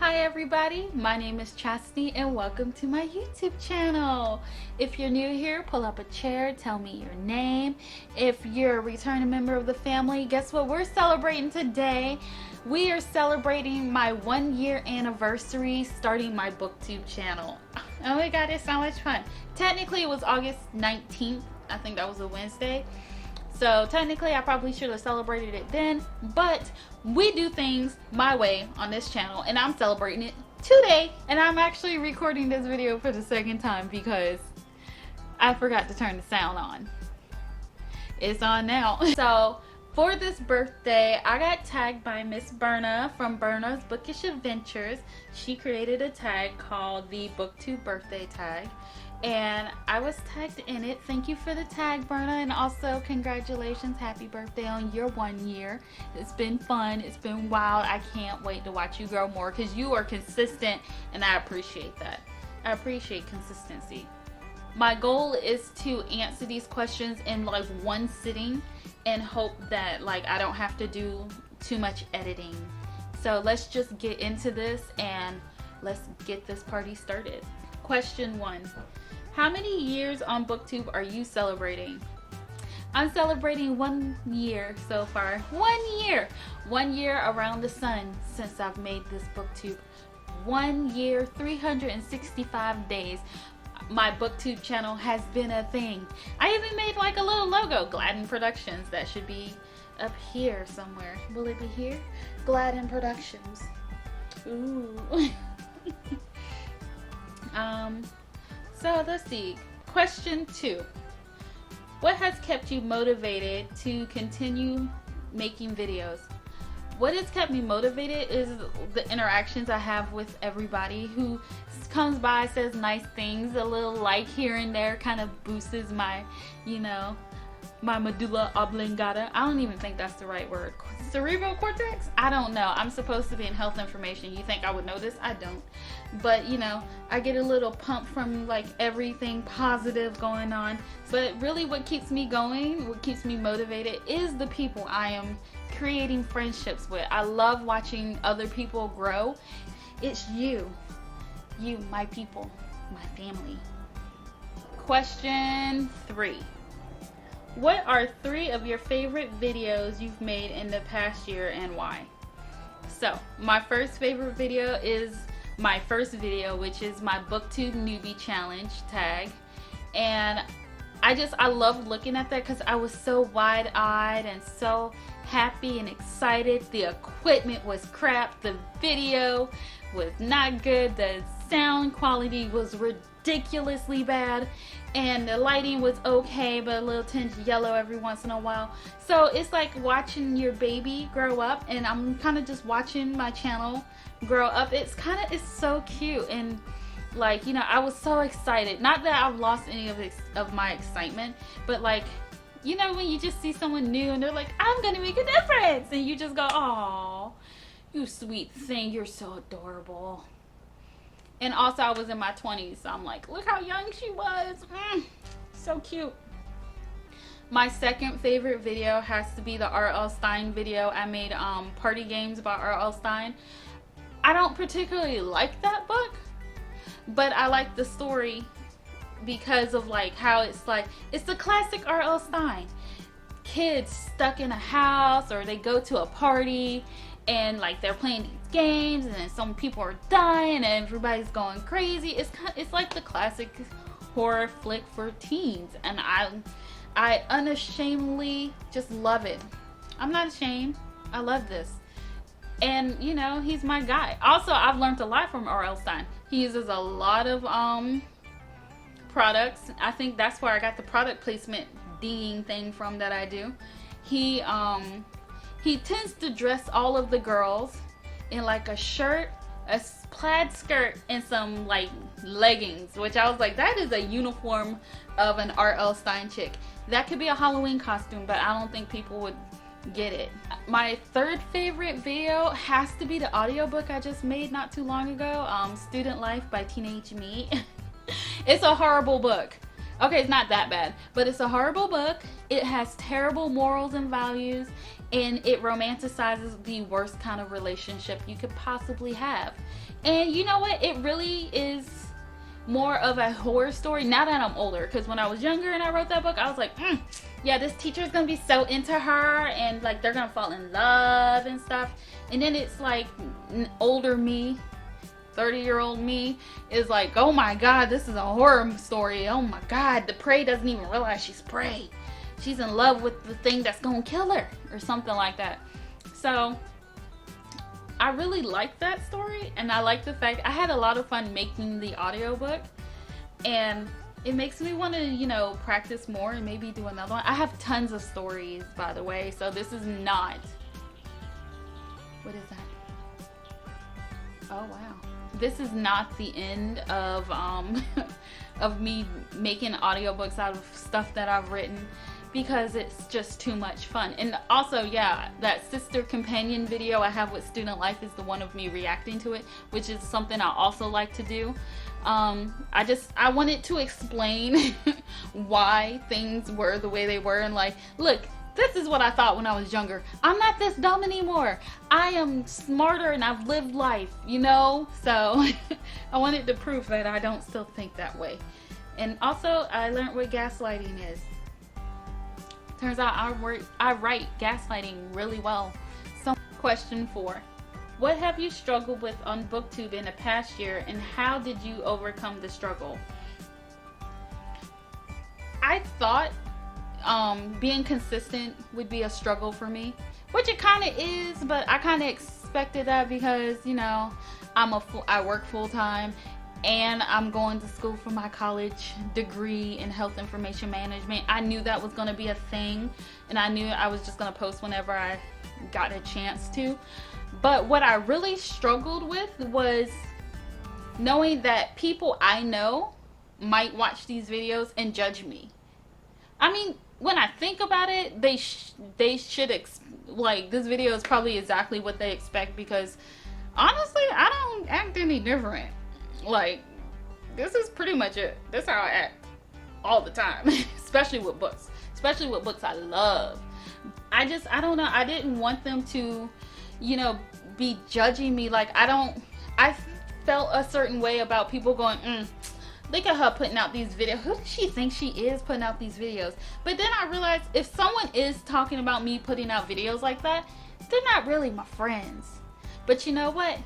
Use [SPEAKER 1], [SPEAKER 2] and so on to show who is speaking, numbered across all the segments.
[SPEAKER 1] Hi everybody, my name is Chastiny and welcome to my YouTube channel. If you're new here, pull up a chair, tell me your name. If you're a returning member of the family, guess what we're celebrating today? We are celebrating my 1-year anniversary starting my BookTube channel. Oh my god, it's so much fun. Technically it was August 19th, I think that was a Wednesday. So technically I probably should have celebrated it then, but we do things my way on this channel and I'm celebrating it today. And I'm actually recording this video for the second time because I forgot to turn the sound on. It's on now. So for this birthday, I got tagged by Miss Berna from Berna's Bookish Adventures. She created a tag called the BookTube Birthday Tag. And I was tagged in it. Thank you for the tag, Berna, and also congratulations, happy birthday on your 1 year. It's been fun, it's been wild. I can't wait to watch you grow more because you are consistent and I appreciate that. I appreciate consistency. My goal is to answer these questions in like one sitting and hope that like I don't have to do too much editing. So let's just get into this and let's get this party started. Question 1. How many years on BookTube are you celebrating? I'm celebrating 1 year so far. 1 year! 1 year around the sun since I've made this BookTube. 1 year, 365 days. My BookTube channel has been a thing. I even made like a little logo, Gladden Productions. That should be up here somewhere. Will it be here? Gladden Productions. Ooh. So let's see. Question 2. What has kept you motivated to continue making videos? What has kept me motivated is the interactions I have with everybody who comes by, says nice things. A little like here and there kind of boosts my, my medulla oblongata. I don't even think that's the right word. Cerebral cortex? I don't know. I'm supposed to be in health information. You think I would know this? I don't. But I get a little pump from like everything positive going on. But really what keeps me going, what keeps me motivated is the people I am creating friendships with. I love watching other people grow. It's you, my people, my family. Question 3. What are 3 of your favorite videos you've made in the past year and why? So, my first favorite video is my first video, which is my BookTube Newbie Challenge tag. And I love looking at that because I was so wide-eyed and so happy and excited. The equipment was crap. The video was not good. The sound quality was ridiculously bad. And the lighting was okay, but a little tinge yellow every once in a while. So it's like watching your baby grow up, and I'm kind of just watching my channel grow up. It's so cute, and like, I was so excited. Not that I've lost any of my excitement, but like, when you just see someone new and they're like, I'm gonna make a difference, and you just go, "Aw, you sweet thing, you're so adorable." And also I was in my 20s, so I'm like, look how young she was. So cute. My second favorite video has to be the R.L. Stine video. I made party games about R.L. Stine. I don't particularly like that book, but I like the story because of like how it's the classic R.L. Stine. Kids stuck in a house, or they go to a party and like they're playing these games, and then some people are dying and everybody's going crazy. It's like the classic horror flick for teens, and I unashamedly just love it. I'm not ashamed. I love this. And he's my guy. Also, I've learned a lot from R.L. Stine. He uses a lot of products. I think that's where I got the product placement dinging thing from that I do. He tends to dress all of the girls in like a shirt, a plaid skirt, and some like leggings, which I was like, that is a uniform of an R.L. Stine chick. That could be a Halloween costume, but I don't think people would get it. My third favorite video has to be the audiobook I just made not too long ago, Student Life by Teenage Me. It's a horrible book. Okay, it's not that bad, but it's a horrible book. It has terrible morals and values, and it romanticizes the worst kind of relationship you could possibly have. And you know what? It really is more of a horror story now that I'm older, because when I was younger and I wrote that book, I was like, yeah, this teacher's gonna be so into her, and like they're gonna fall in love and stuff. And then it's like older me, 30-year-old me is like, oh my god, this is a horror story. Oh my god, the prey doesn't even realize she's prey. She's in love with the thing that's gonna kill her, or something like that. So I really like that story, and I like the fact I had a lot of fun making the audiobook, and it makes me want to, you know, practice more and maybe do another one. I have tons of stories, by the way, so this is not, what is that? Oh wow, this is not the end of of me making audiobooks out of stuff that I've written, because it's just too much fun. And also, yeah, that sister companion video I have with Student Life is the one of me reacting to it, which is something I also like to do. I wanted to explain why things were the way they were, and like, look, this is what I thought when I was younger. I'm not this dumb anymore. I am smarter and I've lived life, you know? So I wanted to prove that I don't still think that way. And also, I learned what gaslighting is. Turns out I write gaslighting really well. So, question 4. What have you struggled with on BookTube in the past year, and how did you overcome the struggle? I thought being consistent would be a struggle for me, which it kind of is, but I kind of expected that because, you know, I work full time, and I'm going to school for my college degree in health information management. I knew that was going to be a thing, and I knew I was just going to post whenever I got a chance to. But what I really struggled with was knowing that people I know might watch these videos and judge me. I mean, when I think about it, they should like, this video is probably exactly what they expect, because honestly, I don't act any different. Like, this is pretty much it. This is how I act all the time, especially with books. Especially with books I love. I don't know. I didn't want them to, you know, be judging me. Like, I felt a certain way about people going, look at her putting out these videos. Who does she think she is putting out these videos? But then I realized, if someone is talking about me putting out videos like that, they're not really my friends. But you know what?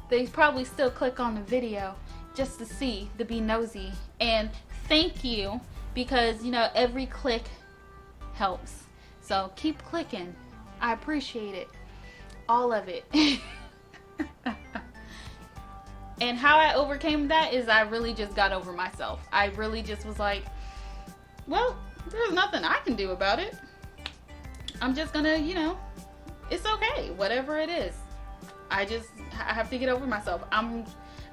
[SPEAKER 1] They probably still click on the video just to see, to be nosy. And thank you, because, you know, every click helps. So keep clicking. I appreciate it. All of it. And how I overcame that is I really just got over myself. I really just was like, well, there's nothing I can do about it. I'm just gonna, you know, it's okay, whatever it is. I have to get over myself. I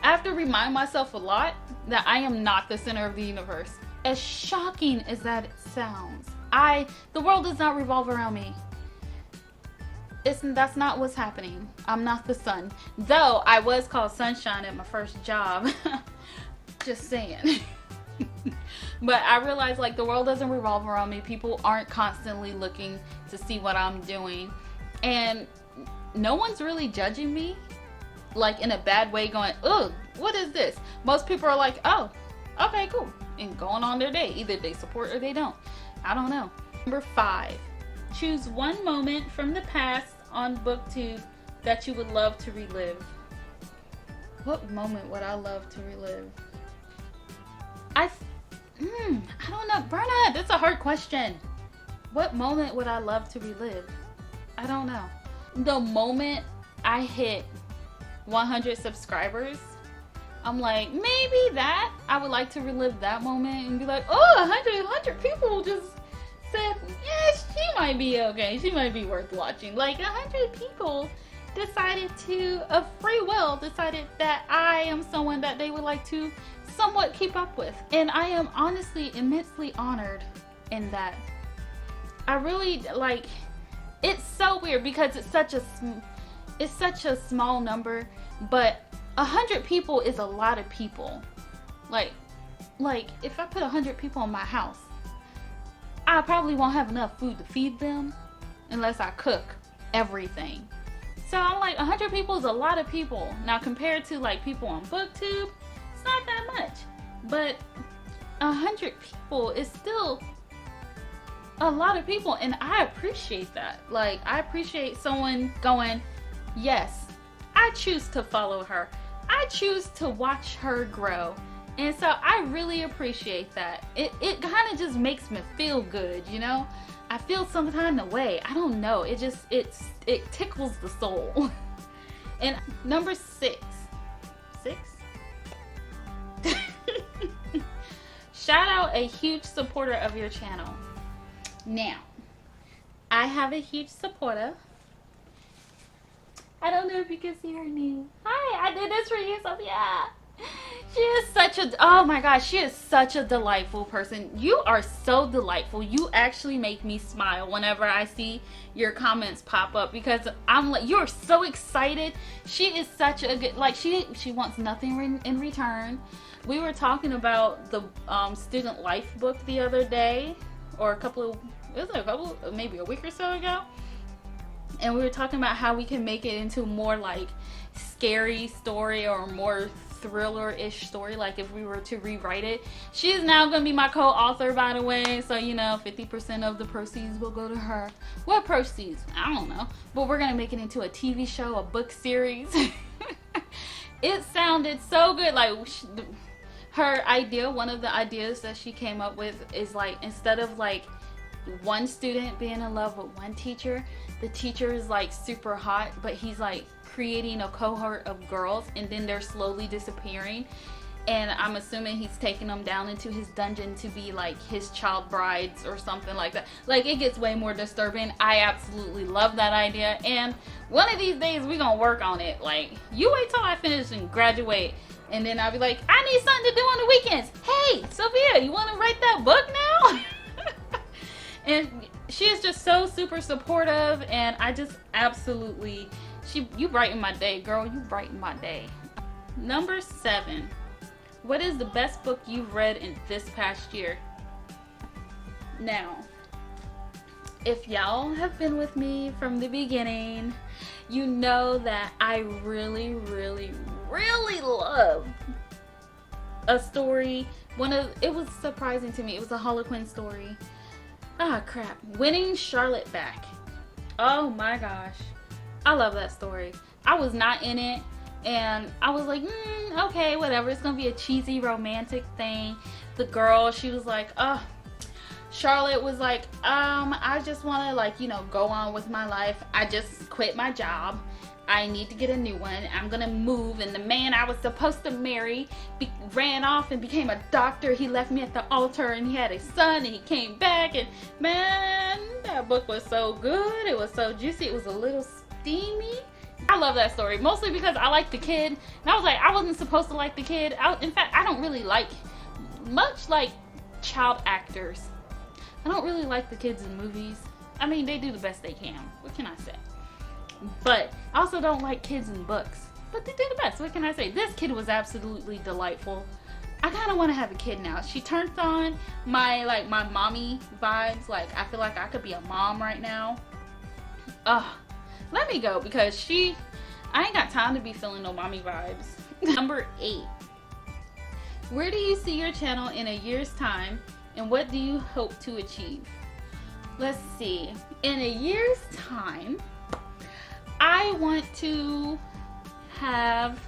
[SPEAKER 1] have to remind myself a lot that I am not the center of the universe. As shocking as that sounds, the world does not revolve around me. That's not what's happening. I'm not the sun. Though I was called Sunshine at my first job. Just saying. But I realized, like, the world doesn't revolve around me. People aren't constantly looking to see what I'm doing. And no one's really judging me, like, in a bad way, going, ugh, what is this? Most people are like, oh, okay, cool, and going on their day. Either they support or they don't. I don't know. Number 5. Choose one moment from the past on BookTube that you would love to relive. What moment would I love to relive? I don't know, Berna, that's a hard question. What moment would I love to relive? I don't know. The moment I hit 100 subscribers, I'm like, maybe that. I would like to relive that moment and be like, oh, 100 people just said, yeah, she might be okay. She might be worth watching. Like, 100 people decided to, of free will, decided that I am someone that they would like to somewhat keep up with. And I am honestly immensely honored in that. I really, like, it's so weird because it's such a small number, but 100 people is a lot of people. Like if I put 100 people in my house, I probably won't have enough food to feed them. unless I cook everything. So I'm like, 100 people is a lot of people. Now compared to like people on BookTube, it's not that much. But 100 people is still a lot of people, and I appreciate that. Like, I appreciate someone going, yes, I choose to follow her. I choose to watch her grow. And so I really appreciate that. It kind of just makes me feel good, you know? I feel some kind of way. I don't know. It tickles the soul. And number 6. 6? Shout out a huge supporter of your channel. Now, I have a huge supporter. I don't know if you can see her name. Hi, I did this for you, Sophia. She is such a, oh my gosh, she is such a delightful person. You are so delightful. You actually make me smile whenever I see your comments pop up, because I'm like, you're so excited. She is such a good, like, she wants nothing in return. We were talking about the student life book the other day, or maybe a week or so ago. And we were talking about how we can make it into more like scary story or more thriller-ish story, like if we were to rewrite it. She is now going to be my co-author, by the way, so you know, 50% of the proceeds will go to her. What proceeds? I don't know. But we're going to make it into a TV show, a book series. It sounded so good. Like, her idea, one of the ideas that she came up with is like, instead of like one student being in love with one teacher, the teacher is like super hot, but he's like creating a cohort of girls, and then they're slowly disappearing, and I'm assuming he's taking them down into his dungeon to be like his child brides or something like that. Like, it gets way more disturbing. I absolutely love that idea, and one of these days we're gonna work on it. Like, you wait till I finish and graduate, and then I'll be like, I need something to do on the weekends. Hey, Sophia, you want to write that book now? And she is just so super supportive, and I just absolutely, you brighten my day, girl. You brighten my day. Number 7. What is the best book you've read in this past year? Now, if y'all have been with me from the beginning, you know that I really, really, really love a story. It was surprising to me. It was a Harlequin story. Ah, crap. Winning Charlotte Back. Oh my gosh. I love that story. I was not in it, and I was like, okay, whatever. It's gonna be a cheesy romantic thing. The girl, she was like, Charlotte was like, I just want to, like, you know, go on with my life. I just quit my job. I need to get a new one. I'm gonna move. And the man I was supposed to marry ran off and became a doctor. He left me at the altar, and he had a son, and he came back, and man, that book was so good. It was so juicy. It was a little steamy. I love that story, mostly because I like the kid, and I was like, I wasn't supposed to like the kid. In fact, I don't really like, much like child actors, I don't really like the kids in movies. I mean, they do the best they can. What can I say? But I also don't like kids in books. But they do the best. What can I say? This kid was absolutely delightful. I kind of want to have a kid now. She turns on my mommy vibes. Like, I feel like I could be a mom right now. Let me go, because I ain't got time to be feeling no mommy vibes. Number 8. Where do you see your channel in a year's time, and what do you hope to achieve? Let's see. In a year's time, I want to have,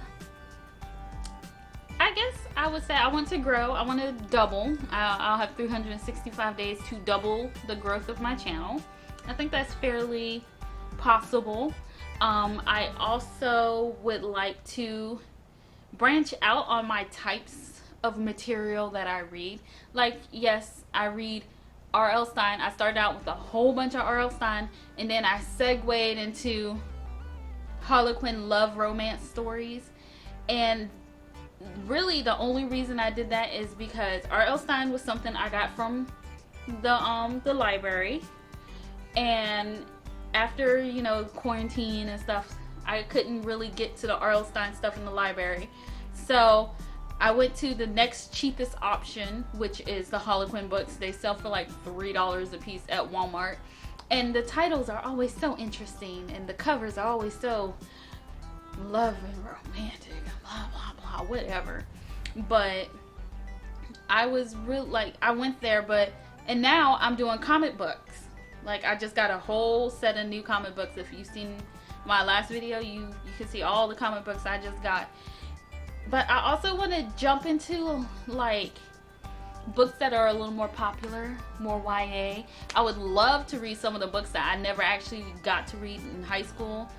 [SPEAKER 1] I guess I would say I want to grow. I want to double. I'll have 365 days to double the growth of my channel. I think that's fairly possible. I also would like to branch out on my types of material that I read. Like, yes, I read R.L. Stine. I started out with a whole bunch of R.L. Stine, and then I segued into Harlequin love romance stories. And really the only reason I did that is because R.L. Stine was something I got from the library, and after, you know, quarantine and stuff, I couldn't really get to the R.L. Stine stuff in the library, so I went to the next cheapest option, which is the Harlequin books. They sell for like $3 a piece at Walmart. And the titles are always so interesting, and the covers are always so love and romantic and blah blah blah, whatever. But I was real, like, I went there, and now I'm doing comic books. Like, I just got a whole set of new comic books. If you've seen my last video, you can see all the comic books I just got. But I also want to jump into, like, books that are a little more popular, more YA. I would love to read some of the books that I never actually got to read in high school.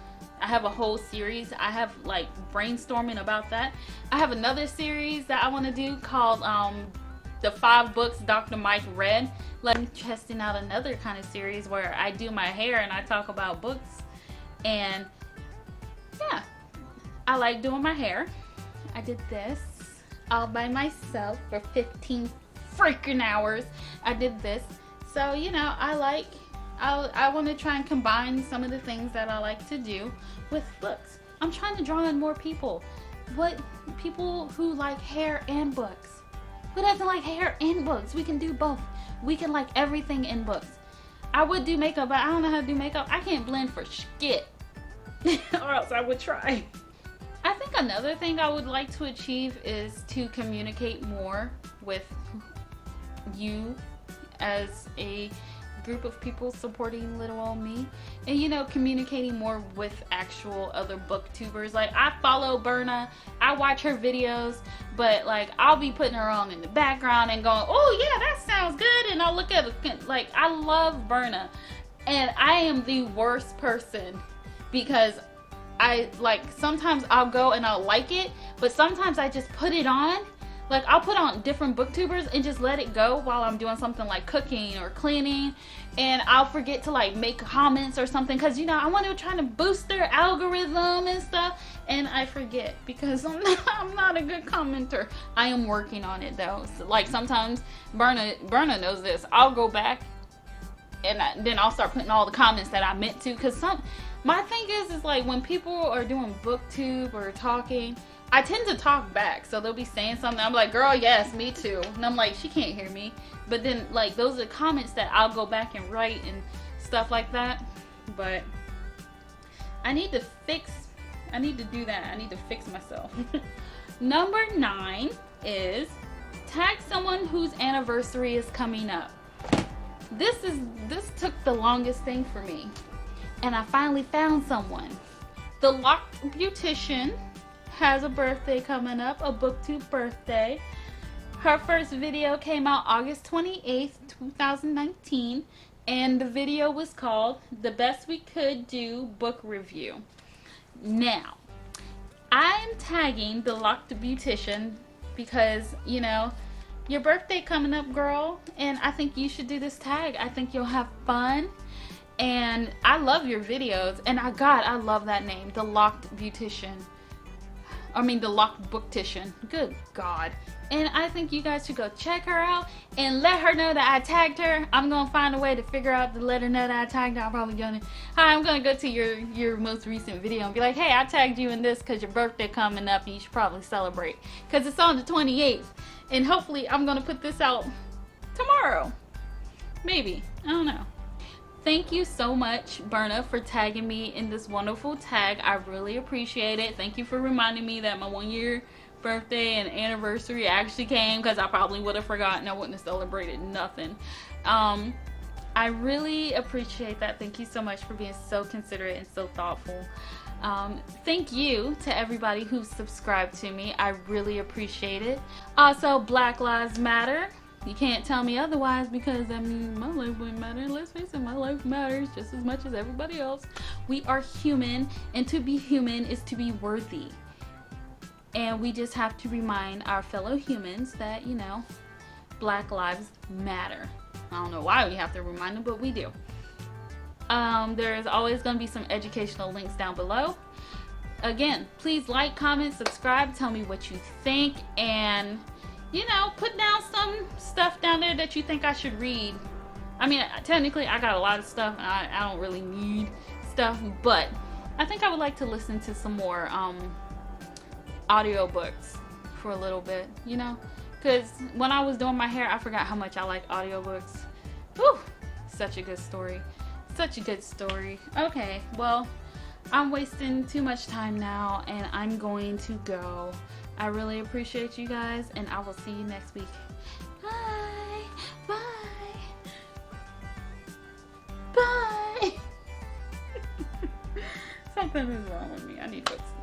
[SPEAKER 1] I have a whole series. I have, like, brainstorming about that. I have another series that I want to do called the 5 books Dr. Mike read. Like, I'm testing out another kind of series where I do my hair and I talk about books. And yeah, I like doing my hair. I did this all by myself for 15 freaking hours. I did this. So, you know, I want to try and combine some of the things that I like to do with books. I'm trying to draw in more people. People who like hair and books. Who doesn't like hair and books? We can do both. We can like everything in books. I would do makeup, but I don't know how to do makeup. I can't blend for shit. Or else I would try. I think another thing I would like to achieve is to communicate more with you as a group of people supporting little old me, and, you know, communicating more with actual other booktubers. Like, I follow Berna, I watch her videos, but, like, I'll be putting her on in the background and going, oh yeah, that sounds good, and I'll look at it. Like, I love Berna, and I am the worst person because I, like, sometimes I'll go and I'll like it, but sometimes I just put it on. Like, I'll put on different booktubers and just let it go while I'm doing something like cooking or cleaning, and I'll forget to, like, make comments or something, because, you know, I want to try to boost their algorithm and stuff, and I forget because I'm not a good commenter. I am working on it, though. So, like, sometimes Berna knows this. I'll go back and then I'll start putting all the comments that I meant to, because my thing is like, when people are doing booktube or talking, I tend to talk back. So they'll be saying something, I'm like, girl, yes, me too. And I'm like, she can't hear me. But then, like, those are comments that I'll go back and write and stuff like that. But I need to do that. I need to fix myself. Number 9 is tag someone whose anniversary is coming up. This took the longest thing for me, and I finally found someone. The Locked Beautician has a birthday coming up, a BookTube birthday. Her first video came out August 28th, 2019, and the video was called The Best We Could Do Book Review. Now, I'm tagging the Locked Beautician because, you know, your birthday coming up, girl, and I think you should do this tag. I think you'll have fun, and I love your videos, and I love that name, the Locked Beautician. I mean, the Locked Booktician. Good God. And I think you guys should go check her out and let her know that I tagged her. I'm going to find a way to figure out to let her know that I tagged her. I'm probably going to, hi, I'm going to go to your most recent video and be like, hey, I tagged you in this because your birthday coming up and you should probably celebrate. Because it's on the 28th. And hopefully I'm going to put this out tomorrow. Maybe. I don't know. Thank you so much, Berna, for tagging me in this wonderful tag. I really appreciate it. Thank you for reminding me that my 1-year birthday and anniversary actually came, because I probably would have forgotten. I wouldn't have celebrated nothing. I really appreciate that. Thank you so much for being so considerate and so thoughtful. Thank you to everybody who subscribed to me. I really appreciate it. Also, Black Lives Matter. You can't tell me otherwise, because I mean, my life wouldn't matter. Let's face it, my life matters just as much as everybody else. We are human, and to be human is to be worthy. And we just have to remind our fellow humans that, you know, Black lives matter. I don't know why we have to remind them, but we do. There's always going to be some educational links down below. Again, please like, comment, subscribe, tell me what you think, and, you know, put down some stuff down there that you think I should read. I mean, technically, I got a lot of stuff, and I don't really need stuff, but I think I would like to listen to some more audiobooks for a little bit, you know? Because when I was doing my hair, I forgot how much I like audiobooks. Whew! Such a good story. Such a good story. Okay, well, I'm wasting too much time now and I'm going to go. I really appreciate you guys and I will see you next week. Bye. Bye. Bye. Something is wrong with me. I need books.